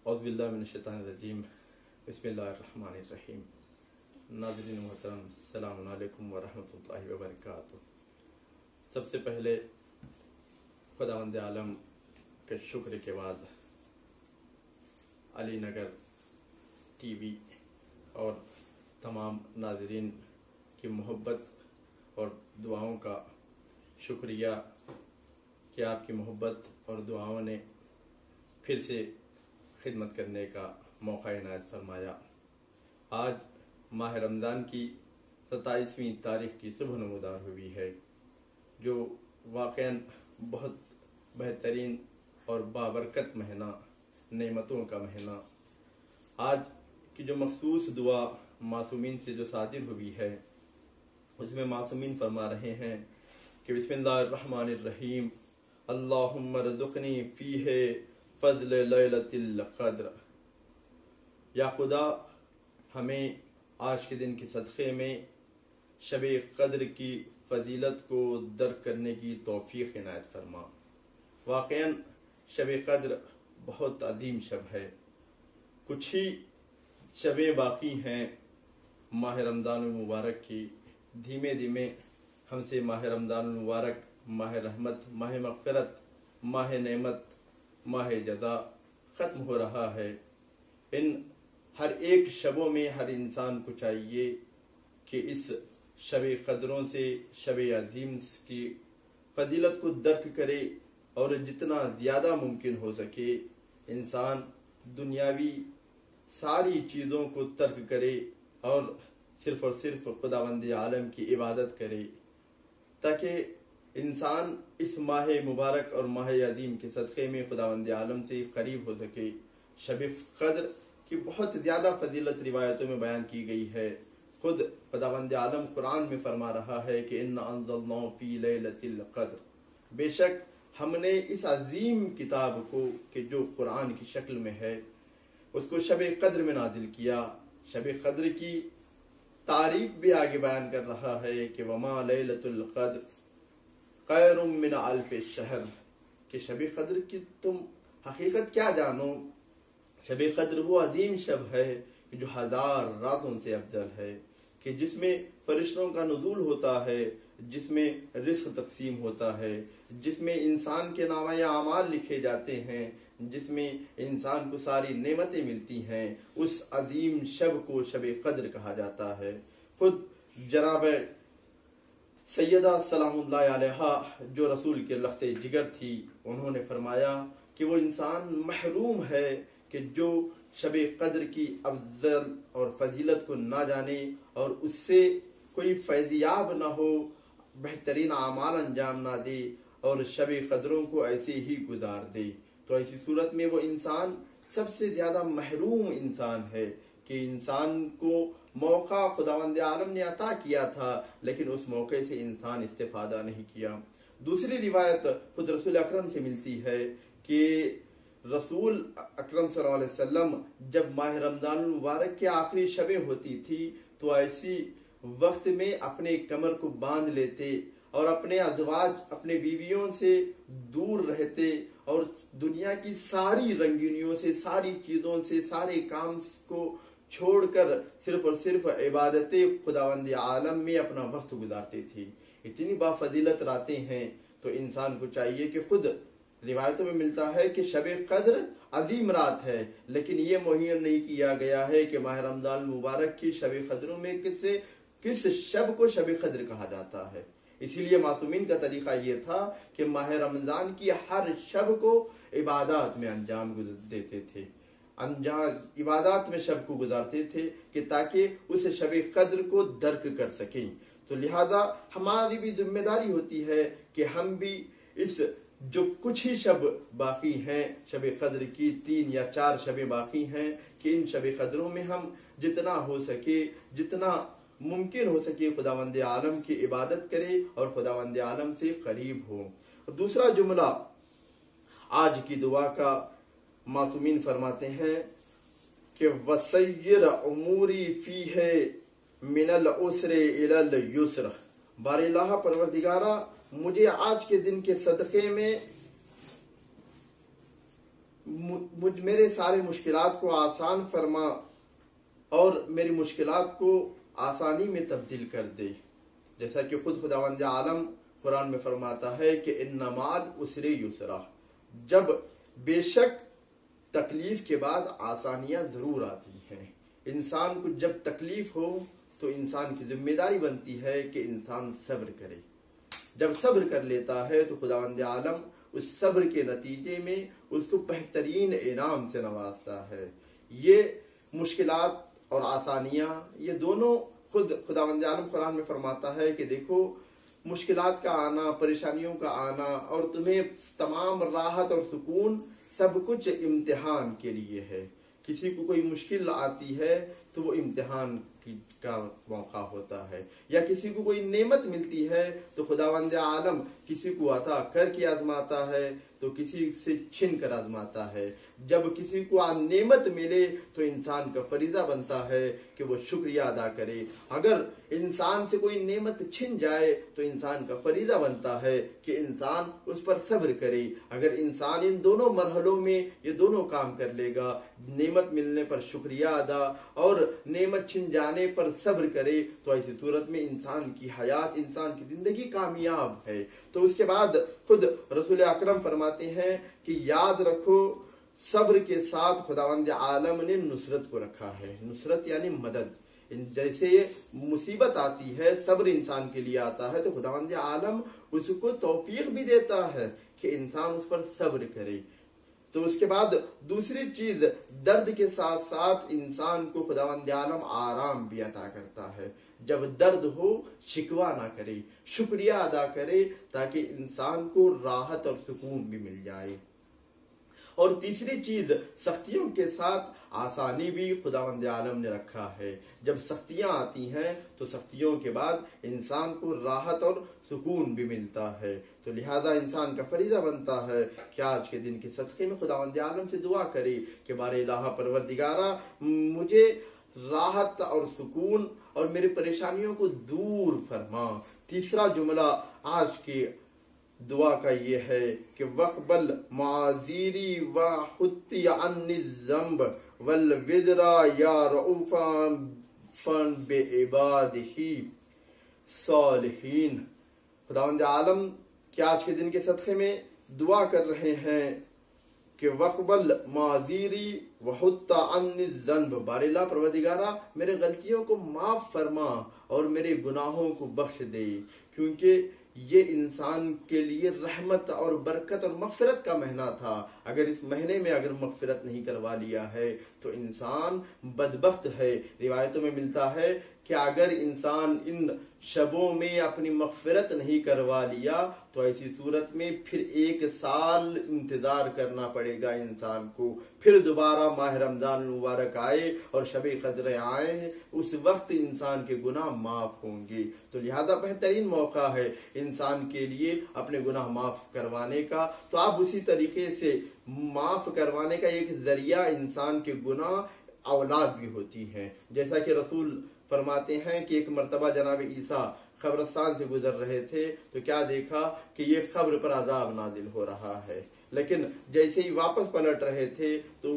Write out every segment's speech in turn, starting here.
اعوذ باللہ من الشیطان الرجیم بسم اللہ الرحمن الرحیم۔ ناظرین محترم، السلام علیکم ورحمۃ اللہ وبرکاتہ۔ سب سے پہلے خداوند عالم کے شکر کے بعد علی نگر ٹی وی اور تمام ناظرین کی محبت اور دعاؤں کا شکریہ کہ آپ کی محبت اور دعاؤں نے پھر سے خدمت کرنے کا موقع عنایت فرمایا۔ آج ماہ رمضان کی 27ویں تاریخ کی صبح نمودار ہوئی ہے، جو واقعاً بہت بہترین اور بابرکت مہینہ، نعمتوں کا مہینہ۔ آج کی جو مخصوص دعا معصومین سے جو صادر ہوئی ہے، اس میں معصومین فرما رہے ہیں کہ بسم اللہ الرحمن الرحیم، اللہم رزقنی فیہ فضل لیلۃ القدر۔ یا خدا، ہمیں آج کے دن کے صدقے میں شب قدر کی فضیلت کو درک کرنے کی توفیق عنایت فرما۔ واقعاً شب قدر بہت عظیم شب ہے۔ کچھ ہی شبیں باقی ہیں ماہ رمضان المبارک کی۔ دھیمے دھیمے ہم سے ماہ رمضان المبارک، ماہ رحمت، ماہ مغفرت، ماہ نعمت، ماہ جزا ختم ہو رہا ہے۔ ان ہر ایک شبوں میں ہر انسان کو چاہیے کہ اس شب قدروں سے، شب عظیم کی فضیلت کو درک کرے اور جتنا زیادہ ممکن ہو سکے انسان دنیاوی ساری چیزوں کو ترک کرے اور صرف خداوند عالم کی عبادت کرے، تاکہ انسان اس ماہ مبارک اور ماہ عظیم کے صدقے میں خداوند عالم سے قریب ہو سکے۔ شب قدر کی بہت زیادہ فضیلت روایتوں میں بیان کی گئی ہے۔ خود خداوند عالم قرآن میں فرما رہا ہے کہ اِنَّا أَنزَلْنَاهُ فِي لَيْلَةِ الْقَدْرِ، بے شک ہم نے اس عظیم کتاب کو کہ جو قرآن کی شکل میں ہے، اس کو شب قدر میں نازل کیا۔ شب قدر کی تعریف بھی آگے بیان کر رہا ہے کہ وَمَا لَيْلَةُ الْقَدْرِ خَيْرٌ مِّنْ أَلْفِ شَهْرٍ، کہ شب قدر کی تم حقیقت کیا جانو؟ شب قدر وہ عظیم شب ہے کہ جو 1000 راتوں سے افضل ہے، کہ جس میں فرشتوں کا نزول ہوتا ہے، جس میں رزق تقسیم ہوتا ہے، جس میں انسان کے نامہ اعمال لکھے جاتے ہیں، جس میں انسان کو ساری نعمتیں ملتی ہیں۔ اس عظیم شب کو شب قدر کہا جاتا ہے۔ خود جناب سیدہ سلام اللہ علیہا، جو رسول کے لخت جگر تھی، انہوں نے فرمایا کہ وہ انسان محروم ہے کہ جو شب قدر کی افضل اور فضیلت کو نہ جانے اور اس سے کوئی فیضیاب نہ ہو، بہترین اعمال انجام نہ دے اور شب قدروں کو ایسے ہی گزار دے۔ تو ایسی صورت میں وہ انسان سب سے زیادہ محروم انسان ہے کہ انسان کو موقع خداوند عالم نے عطا کیا تھا، لیکن اس موقع سے انسان استفادہ نہیں کیا۔ دوسری روایت خود رسول اکرم سے ملتی ہے کہ رسول اکرم صلی اللہ علیہ وسلم جب ماہ رمضان المبارک کے آخری شبیں ہوتی تھی تو ایسی وقت میں اپنے کمر کو باندھ لیتے اور اپنے ازواج، اپنے بیویوں سے دور رہتے اور دنیا کی ساری رنگینیوں سے، ساری چیزوں سے، سارے کام کو چھوڑ کر صرف اور صرف عبادت خداوند عالم میں اپنا وقت گزارتے تھے۔ اتنی بافضیلت راتیں ہیں، تو انسان کو چاہیے کہ خود روایتوں میں ملتا ہے کہ شب قدر عظیم رات ہے، لیکن یہ مہین نہیں کیا گیا ہے کہ ماہ رمضان المبارک کی شب قدروں میں کس شب کو شب قدر کہا جاتا ہے۔ اسی لیے معصومین کا طریقہ یہ تھا کہ ماہ رمضان کی ہر شب کو عبادات میں انجام دیتے تھے، عبادات میں شب کو گزارتے تھے کہ تاکہ اس شب قدر کو درک کر سکیں۔ تو لہذا ہماری بھی ذمہ داری ہوتی ہے کہ ہم بھی اس جو کچھ ہی شب باقی ہیں، شب قدر کی 3 یا 4 شبیں باقی ہیں، کہ ان شب قدروں میں ہم جتنا ہو سکے، جتنا ممکن ہو سکے خداوند عالم کی عبادت کرے اور خداوند عالم سے قریب ہو۔ اور دوسرا جملہ آج کی دعا کا معصومین فرماتے ہیں کہ وَسَيِّرْ عُمُورِي فِيهِ مِنَ الْعُسْرِ إِلَى الْيُسْرِ، بار الہ پروردگارہ مجھے آج کے دن کے صدقے میں میرے سارے مشکلات کو آسان فرما اور میری مشکلات کو آسانی میں تبدیل کر دے، جیسا کہ خود خداوند عالم قرآن میں فرماتا ہے کہ ان مع العسر یسرا، جب بے شک تکلیف کے بعد آسانیاں ضرور آتی ہیں۔ انسان کو جب تکلیف ہو تو انسان کی ذمہ داری بنتی ہے کہ انسان صبر کرے، جب صبر کر لیتا ہے تو خداوند عالم اس صبر کے نتیجے میں اس کو بہترین انعام سے نوازتا ہے۔ یہ مشکلات اور آسانیاں یہ دونوں خود خداوند عالم قرآن میں فرماتا ہے کہ دیکھو، مشکلات کا آنا، پریشانیوں کا آنا اور تمہیں تمام راحت اور سکون سب کچھ امتحان کے لیے ہے۔ کسی کو کوئی مشکل آتی ہے تو وہ امتحان کا موقع ہوتا ہے، یا کسی کو کوئی نعمت ملتی ہے تو خداوند عالم کسی کو عطا کر کے آزماتا ہے تو کسی سے چھن کر آزماتا ہے۔ جب کسی کو نعمت ملے تو انسان کا فریضہ بنتا ہے کہ وہ شکریہ ادا کرے، اگر انسان سے کوئی نعمت چھن جائے تو انسان کا فریضہ بنتا ہے کہ انسان اس پر صبر کرے۔ اگر انسان ان دونوں مرحلوں میں یہ دونوں کام کر لے گا، نعمت ملنے پر شکریہ ادا اور نعمت چھن جانے پر صبر کرے، تو ایسی صورت میں انسان کی حیات، انسان کی زندگی کامیاب ہے۔ تو اس کے بعد خود رسول اکرم فرماتے ہیں کہ یاد رکھو، صبر کے ساتھ خداوند عالم نے نصرت کو رکھا ہے۔ نصرت یعنی مدد۔ جیسے مصیبت آتی ہے، صبر انسان کے لیے آتا ہے، تو خداوند عالم اس کو توفیق بھی دیتا ہے کہ انسان اس پر صبر کرے۔ تو اس کے بعد دوسری چیز، درد کے ساتھ ساتھ انسان کو خداوند عالم آرام بھی عطا کرتا ہے۔ جب درد ہو شکوہ نہ کرے، شکریہ ادا کرے تاکہ انسان کو راحت اور سکون بھی مل جائے۔ اور تیسری چیز، سختیوں کے ساتھ آسانی بھی خداوند عالم نے رکھا ہے۔ جب سختیاں آتی ہیں تو سختیوں کے بعد انسان کو راحت اور سکون بھی ملتا ہے۔ تو لہذا انسان کا فریضہ بنتا ہے کہ آج کے دن کے صدقے میں خداوند عالم سے دعا کرے کہ بار الہ پروردگارہ، مجھے راحت اور سکون اور میری پریشانیوں کو دور فرما۔ تیسرا جملہ آج کی دعا کا یہ ہے کہ وقبل معاذیری وحطی عنی الذنب والوزرا یا رؤوفا فن بعبادہ صالحین۔ خداوند عالم کہ آج کے دن کے صدقے میں دعا کر رہے ہیں کہ وقبل معاذیری وحط عنی الذنب، بار اللہ پروردگارہ میرے غلطیوں کو معاف فرما اور میرے گناہوں کو بخش دے، کیونکہ یہ انسان کے لیے رحمت اور برکت اور مغفرت کا مہینہ تھا۔ اگر اس مہینے میں اگر مغفرت نہیں کروا لیا ہے تو انسان بدبخت ہے۔ روایتوں میں ملتا ہے کہ اگر انسان ان شبوں میں اپنی مغفرت نہیں کروا لیا تو ایسی صورت میں پھر 1 سال انتظار کرنا پڑے گا انسان کو، پھر دوبارہ ماہ رمضان المبارک آئے اور شب قدر آئے، اس وقت انسان کے گناہ معاف ہوں گے۔ تو لہذا بہترین موقع ہے انسان کے لیے اپنے گناہ معاف کروانے کا۔ تو آپ اسی طریقے سے معاف کروانے کا ایک ذریعہ انسان کے گناہ اولاد بھی ہوتی ہیں، جیسا کہ رسول فرماتے ہیں کہ ایک مرتبہ جناب عیسیٰ قبرستان سے گزر رہے تھے تو کیا دیکھا کہ یہ قبر پر عذاب نازل ہو رہا ہے، لیکن جیسے ہی واپس پلٹ رہے تھے تو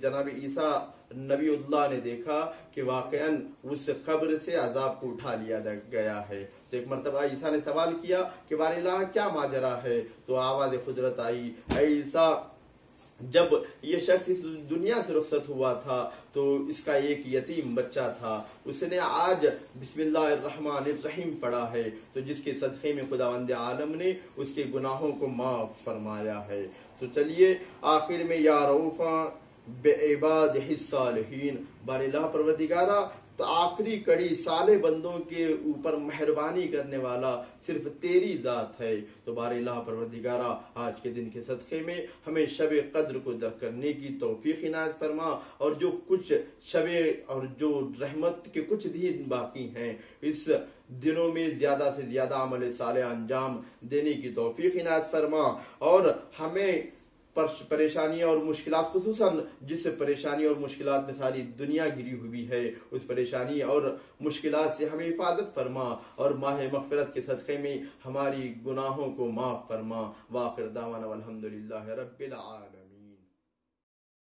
جناب عیسیٰ نبی اللہ نے دیکھا کہ واقعاً اس قبر سے عذاب کو اٹھا لیا گیا ہے۔ تو ایک مرتبہ عیسیٰ نے سوال کیا کہ بار الہ کیا ماجرا ہے؟ تو آواز قدرت آئی، اے عیسیٰ، جب یہ شخص اس دنیا سے رخصت ہوا تھا تو اس کا ایک یتیم بچہ تھا، اس نے آج بسم اللہ الرحمن الرحیم پڑھا ہے، تو جس کے صدقے میں خداوند عالم نے اس کے گناہوں کو معاف فرمایا ہے۔ تو چلیے آخر میں یا رؤوفا بعبادہ الصالحین، بار الہ پروردگارہ تو آخری کڑی صالح بندوں کے اوپر مہربانی کرنے والا صرف تیری ذات ہے۔ تو بار الہ پروردگارہ آج کے دن کے صدقے میں ہمیں شب قدر کو درک کرنے کی توفیق عنایت فرما، اور جو کچھ شب اور جو رحمت کے کچھ دن باقی ہیں اس دنوں میں زیادہ سے زیادہ عمل صالح انجام دینے کی توفیق عنایت فرما، اور ہمیں پریشانیاں اور مشکلات، خصوصاً جس پریشانی اور مشکلات میں ساری دنیا گری ہوئی ہے، اس پریشانی اور مشکلات سے ہمیں حفاظت فرما، اور ماہ مغفرت کے صدقے میں ہماری گناہوں کو معاف فرما۔ وآخر دعوانا والحمدللہ رب العالمین۔